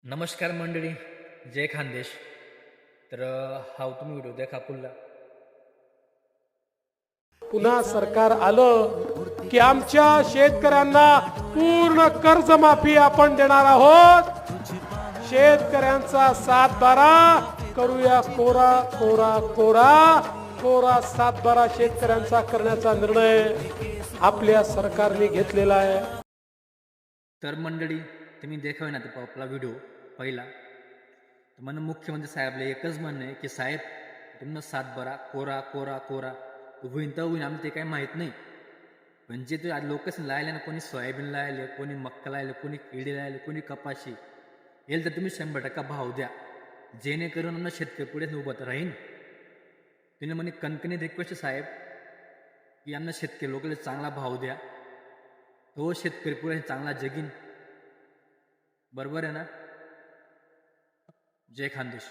नमस्कार मंडळी, जय खानदेश. तर हा तुम्ही व्हिडिओ देखा पुन्हा. पुन्हा सरकार आलं की आमच्या शेतकऱ्यांना पूर्ण कर्जमाफी आपण देणार आहोत. शेतकऱ्यांचा 7-12 करूया कोरा कोरा कोरा कोरा 7-12 शेतकऱ्यांचा करण्याचा निर्णय आपल्या सरकारने घेतलेला आहे. तर मंडळी, तुम्ही देखावे ना तो आपला व्हिडिओ पहिला. तर म्हणून मुख्यमंत्री साहेबला एकच म्हणणं आहे की साहेब, तुम्ही 7-12 कोरा कोरा कोरा होईन तर होईन, आम्ही ते काही माहीत नाही. पण जे ते लोकच लायले ना, कोणी सोयाबीन लायले, कोणी मक्का लायले, कोणी केळी लायले, कोणी कपाशी, येईल तर तुम्ही 100% भाव द्या, जेणेकरून आम्हाला शेतकरी पुढे उभं राहीन. तिने म्हणे कणकणी रिक्वेस्ट साहेब की आम्हाला शेतकरी लोकांना चांगला भाव द्या, तो शेतकरी पुढे चांगला जगीन. बरोबर आहे ना? जय खानदेश.